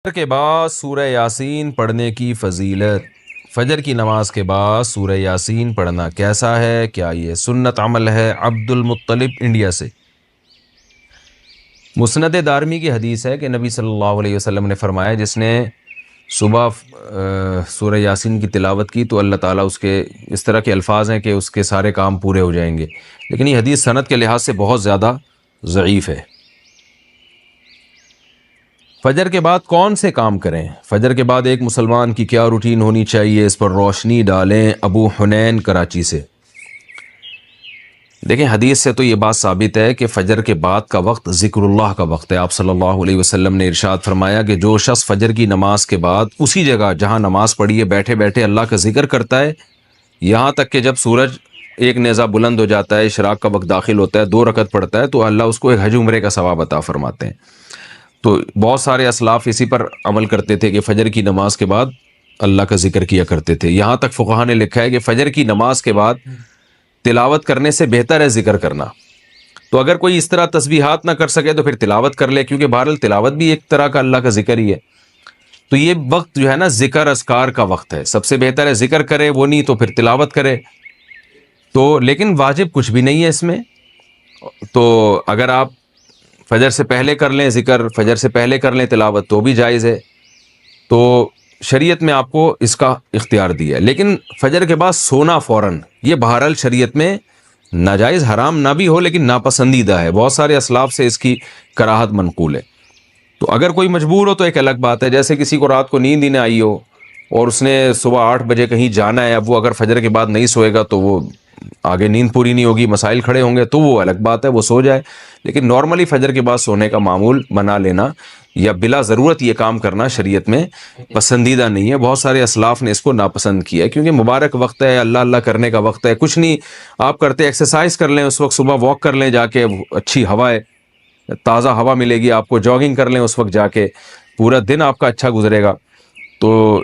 کے بعد سورہ یاسین پڑھنے کی فضیلت۔ فجر کی نماز کے بعد سورہ یاسین پڑھنا کیسا ہے؟ کیا یہ سنت عمل ہے؟ عبد المطلب انڈیا سے۔ مسند دارمی کی حدیث ہے کہ نبی صلی اللہ علیہ وسلم نے فرمایا جس نے صبح سورہ یاسین کی تلاوت کی تو اللہ تعالیٰ اس کے اس طرح کے الفاظ ہیں کہ اس کے سارے کام پورے ہو جائیں گے، لیکن یہ حدیث سند کے لحاظ سے بہت زیادہ ضعیف ہے۔ فجر کے بعد کون سے کام کریں؟ فجر کے بعد ایک مسلمان کی کیا روٹین ہونی چاہیے؟ اس پر روشنی ڈالیں۔ ابو حنین کراچی سے۔ دیکھیں حدیث سے تو یہ بات ثابت ہے کہ فجر کے بعد کا وقت ذکر اللہ کا وقت ہے۔ آپ صلی اللہ علیہ وسلم نے ارشاد فرمایا کہ جو شخص فجر کی نماز کے بعد اسی جگہ جہاں نماز پڑھی ہے بیٹھے بیٹھے اللہ کا ذکر کرتا ہے یہاں تک کہ جب سورج ایک نیزہ بلند ہو جاتا ہے، اشراق کا وقت داخل ہوتا ہے، 2 رکعت پڑھتا ہے تو اللہ اس کو ایک حج عمرے کا ثواب عطا فرماتے ہیں۔ تو بہت سارے اسلاف اسی پر عمل کرتے تھے کہ فجر کی نماز کے بعد اللہ کا ذکر کیا کرتے تھے۔ یہاں تک فقہا نے لکھا ہے کہ فجر کی نماز کے بعد تلاوت کرنے سے بہتر ہے ذکر کرنا۔ تو اگر کوئی اس طرح تسبیحات نہ کر سکے تو پھر تلاوت کر لے، کیونکہ بہرحال تلاوت بھی ایک طرح کا اللہ کا ذکر ہی ہے۔ تو یہ وقت جو ہے نا ذکر اذکار کا وقت ہے، سب سے بہتر ہے ذکر کرے، وہ نہیں تو پھر تلاوت کرے۔ تو لیکن واجب کچھ بھی نہیں ہے اس میں۔ تو اگر آپ فجر سے پہلے کر لیں ذکر، فجر سے پہلے کر لیں تلاوت تو بھی جائز ہے۔ تو شریعت میں آپ کو اس کا اختیار دیا ہے، لیکن فجر کے بعد سونا فوراً یہ بہرحال شریعت میں ناجائز حرام نہ بھی ہو لیکن ناپسندیدہ ہے۔ بہت سارے اسلاف سے اس کی کراہت منقول ہے۔ تو اگر کوئی مجبور ہو تو ایک الگ بات ہے، جیسے کسی کو رات کو نیند ہی نہ آئی ہو اور اس نے صبح 8 بجے کہیں جانا ہے، اب وہ اگر فجر کے بعد نہیں سوئے گا تو وہ آگے نیند پوری نہیں ہوگی، مسائل کھڑے ہوں گے، تو وہ الگ بات ہے، وہ سو جائے۔ لیکن نارملی فجر کے بعد سونے کا معمول بنا لینا یا بلا ضرورت یہ کام کرنا شریعت میں پسندیدہ نہیں ہے۔ بہت سارے اسلاف نے اس کو ناپسند کیا ہے کیونکہ مبارک وقت ہے، اللہ اللہ کرنے کا وقت ہے۔ کچھ نہیں آپ کرتے، ایکسرسائز کر لیں اس وقت، صبح واک کر لیں جا کے، اچھی ہوا ہے، تازہ ہوا ملے گی آپ کو، جاگنگ کر لیں اس وقت جا کے، پورا دن آپ کا اچھا گزرے گا۔ تو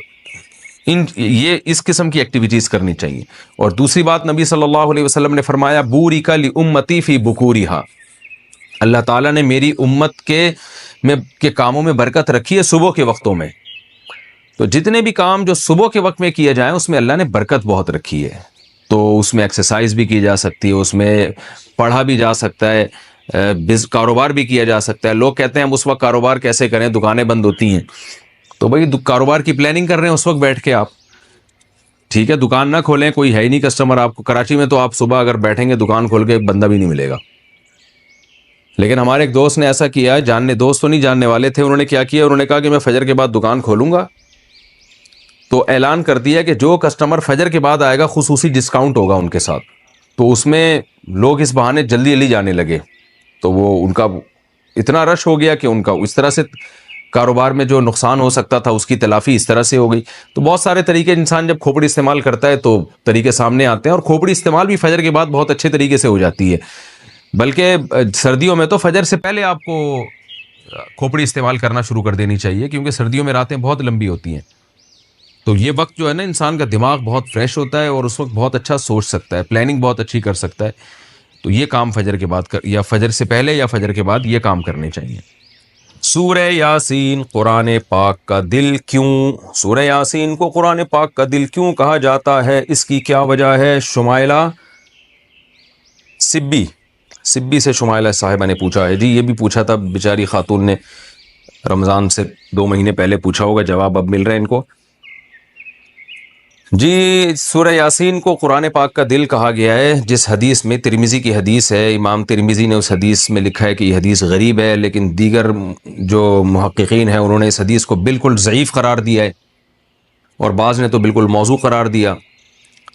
یہ اس قسم کی ایکٹیویٹیز کرنی چاہیے۔ اور دوسری بات نبی صلی اللہ علیہ وسلم نے فرمایا بورک لامتی فی بکورہا، اللہ تعالیٰ نے میری امت کے کاموں میں برکت رکھی ہے صبح کے وقتوں میں۔ تو جتنے بھی کام جو صبح کے وقت میں کیے جائیں اس میں اللہ نے برکت بہت رکھی ہے۔ تو اس میں ایکسرسائز بھی کی جا سکتی ہے، اس میں پڑھا بھی جا سکتا ہے، کاروبار بھی کیا جا سکتا ہے۔ لوگ کہتے ہیں ہم اس وقت کاروبار کیسے کریں، دکانیں بند ہوتی ہیں، تو بھائی کاروبار کی پلاننگ کر رہے ہیں اس وقت بیٹھ کے آپ، ٹھیک ہے، دکان نہ کھولیں، کوئی ہے ہی نہیں کسٹمر آپ کو۔ کراچی میں تو آپ صبح اگر بیٹھیں گے دکان کھول کے ایک بندہ بھی نہیں ملے گا۔ لیکن ہمارے ایک دوست نے ایسا کیا، دوست تو نہیں جاننے والے تھے، انہوں نے کیا کیا، انہوں نے کہا کہ میں فجر کے بعد دکان کھولوں گا، تو اعلان کر دیا کہ جو کسٹمر فجر کے بعد آئے گا خصوصی ڈسکاؤنٹ ہوگا ان کے ساتھ۔ تو اس میں لوگ اس بہانے جلدی جلدی جانے لگے، تو وہ ان کا اتنا رش ہو گیا کہ ان کا اس طرح سے کاروبار میں جو نقصان ہو سکتا تھا اس کی تلافی اس طرح سے ہو گئی۔ تو بہت سارے طریقے، انسان جب کھوپڑی استعمال کرتا ہے تو طریقے سامنے آتے ہیں، اور کھوپڑی استعمال بھی فجر کے بعد بہت اچھے طریقے سے ہو جاتی ہے۔ بلکہ سردیوں میں تو فجر سے پہلے آپ کو کھوپڑی استعمال کرنا شروع کر دینی چاہیے، کیونکہ سردیوں میں راتیں بہت لمبی ہوتی ہیں۔ تو یہ وقت جو ہے نا انسان کا دماغ بہت فریش ہوتا ہے اور اس وقت بہت اچھا سوچ سکتا ہے، پلاننگ بہت اچھی کر سکتا ہے۔ تو یہ کام فجر کے بعد یا فجر سے پہلے یا فجر کے بعد یہ کام کرنے چاہیے۔ سورہ یاسین قرآن پاک کا دل کیوں؟ سورہ یاسین کو قرآن پاک کا دل کیوں کہا جاتا ہے؟ اس کی کیا وجہ ہے؟ شمائلہ سبی سے شمائلہ صاحبہ نے پوچھا ہے۔ جی یہ بھی پوچھا تھا بیچاری خاتون نے، رمضان سے 2 مہینے پہلے پوچھا ہوگا، جواب اب مل رہا ہے ان کو۔ جی سورہ یاسین کو قرآن پاک کا دل کہا گیا ہے جس حدیث میں، ترمذی کی حدیث ہے، امام ترمذی نے اس حدیث میں لکھا ہے کہ یہ حدیث غریب ہے، لیکن دیگر جو محققین ہیں انہوں نے اس حدیث کو بالکل ضعیف قرار دیا ہے، اور بعض نے تو بالکل موضوع قرار دیا۔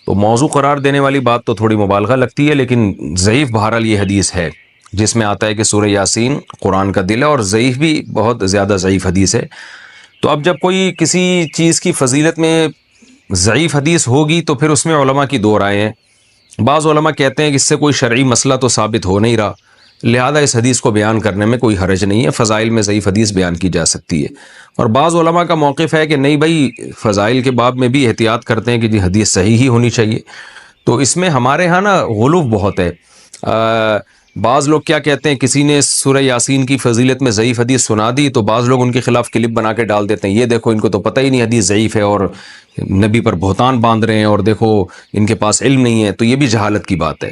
تو موضوع قرار دینے والی بات تو تھوڑی مبالغہ لگتی ہے، لیکن ضعیف بہرحال یہ حدیث ہے جس میں آتا ہے کہ سورہ یاسین قرآن کا دل ہے، اور ضعیف بھی بہت زیادہ ضعیف حدیث ہے۔ تو اب جب کوئی کسی چیز کی فضیلت میں ضعیف حدیث ہوگی تو پھر اس میں علماء کی 2 رائے ہیں۔ بعض علماء کہتے ہیں کہ اس سے کوئی شرعی مسئلہ تو ثابت ہو نہیں رہا، لہذا اس حدیث کو بیان کرنے میں کوئی حرج نہیں ہے، فضائل میں ضعیف حدیث بیان کی جا سکتی ہے۔ اور بعض علماء کا موقف ہے کہ نہیں بھائی، فضائل کے باب میں بھی احتیاط کرتے ہیں کہ جی حدیث صحیح ہی ہونی چاہیے۔ تو اس میں ہمارے ہاں نا غلو بہت ہے، بعض لوگ کیا کہتے ہیں، کسی نے سورہ یاسین کی فضیلت میں ضعیف حدیث سنا دی تو بعض لوگ ان کے خلاف کلپ بنا کے ڈال دیتے ہیں، یہ دیکھو ان کو تو پتہ ہی نہیں حدیث ضعیف ہے اور نبی پر بہتان باندھ رہے ہیں، اور دیکھو ان کے پاس علم نہیں ہے. تو یہ بھی جہالت کی بات ہے.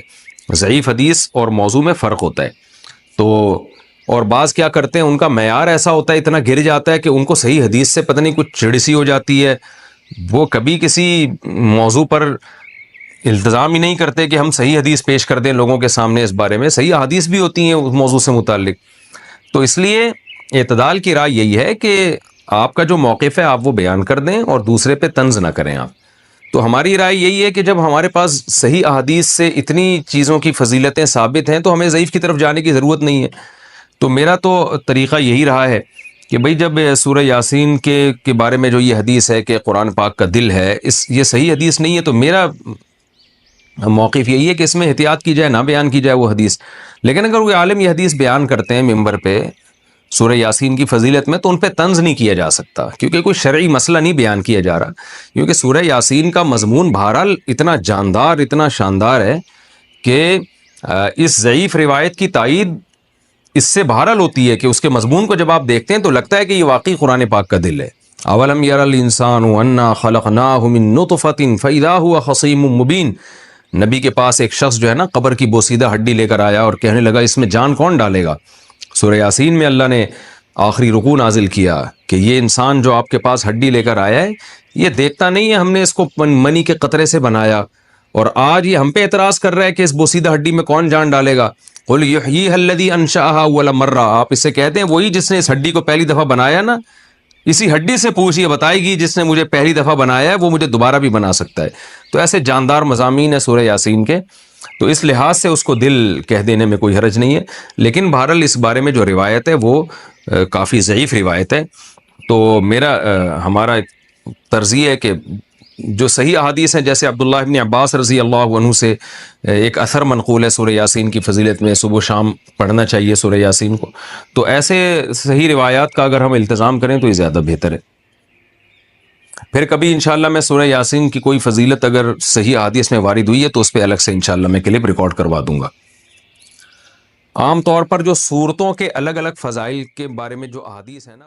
ضعیف حدیث اور موضوع میں فرق ہوتا ہے. تو اور بعض کیا کرتے ہیں، ان کا معیار ایسا ہوتا ہے، اتنا گر جاتا ہے کہ ان کو صحیح حدیث سے پتہ نہیں کچھ چڑ سی ہو جاتی ہے. وہ کبھی کسی موضوع پر التزام ہی نہیں کرتے کہ ہم صحیح حدیث پیش کر دیں لوگوں کے سامنے. اس بارے میں صحیح احادیث بھی ہوتی ہیں اس موضوع سے متعلق. تو اس لیے اعتدال کی رائے یہی ہے کہ آپ کا جو موقف ہے آپ وہ بیان کر دیں اور دوسرے پہ طنز نہ کریں آپ. تو ہماری رائے یہی ہے کہ جب ہمارے پاس صحیح احادیث سے اتنی چیزوں کی فضیلتیں ثابت ہیں تو ہمیں ضعیف کی طرف جانے کی ضرورت نہیں ہے. تو میرا تو طریقہ یہی رہا ہے کہ بھئی جب سورہ یاسین کے بارے میں جو یہ حدیث ہے کہ قرآن پاک کا دل ہے، یہ صحیح حدیث نہیں ہے، تو میرا موقف یہی ہے کہ اس میں احتیاط کی جائے، نہ بیان کی جائے وہ حدیث. لیکن اگر کوئی عالم یہ حدیث بیان کرتے ہیں ممبر پہ سورہ یاسین کی فضیلت میں، تو ان پہ طنز نہیں کیا جا سکتا، کیونکہ کوئی شرعی مسئلہ نہیں بیان کیا جا رہا. کیونکہ سورہ یاسین کا مضمون بہرحال اتنا جاندار، اتنا شاندار ہے کہ اس ضعیف روایت کی تائید اس سے بہرحال ہوتی ہے کہ اس کے مضمون کو جب آپ دیکھتے ہیں تو لگتا ہے کہ یہ واقعی قرآن پاک کا دل ہے. اولم یر الانسان انا خلقناہ من نطفۃ فاذا هو خصیم مبین. نبی کے پاس ایک شخص جو ہے نا قبر کی بوسیدہ ہڈی لے کر آیا اور کہنے لگا اس میں جان کون ڈالے گا. سورہ یاسین میں اللہ نے آخری رکوع نازل کیا کہ یہ انسان جو آپ کے پاس ہڈی لے کر آیا ہے یہ دیکھتا نہیں ہے ہم نے اس کو منی کے قطرے سے بنایا، اور آج یہ ہم پہ اعتراض کر رہا ہے کہ اس بوسیدہ ہڈی میں کون جان ڈالے گا. قل یحییھا الذی انشأھا اول مرہ. آپ اسے کہتے ہیں وہی جس نے اس ہڈی کو پہلی دفعہ بنایا نا، اسی ہڈی سے پوچھیے، بتائے گی جس نے مجھے پہلی دفعہ بنایا ہے وہ مجھے دوبارہ بھی بنا سکتا ہے. تو ایسے جاندار مضامین ہیں سورہ یاسین کے، تو اس لحاظ سے اس کو دل کہہ دینے میں کوئی حرج نہیں ہے. لیکن بہرحال اس بارے میں جو روایت ہے وہ کافی ضعیف روایت ہے. تو ہمارا طرز یہ ہے کہ جو صحیح احادیث ہیں، جیسے عبداللہ ابن عباس رضی اللہ عنہ سے ایک اثر منقول ہے سورہ یاسین کی فضیلت میں، صبح و شام پڑھنا چاہیے سورہ یاسین کو. تو ایسے صحیح روایات کا اگر ہم التزام کریں تو یہ زیادہ بہتر ہے. پھر کبھی انشاءاللہ میں سورہ یاسین کی کوئی فضیلت اگر صحیح احادیث میں وارد ہوئی ہے تو اس پہ الگ سے انشاءاللہ میں کلپ ریکارڈ کروا دوں گا. عام طور پر جو صورتوں کے الگ الگ فضائل کے بارے میں جو احادیث ہیں نا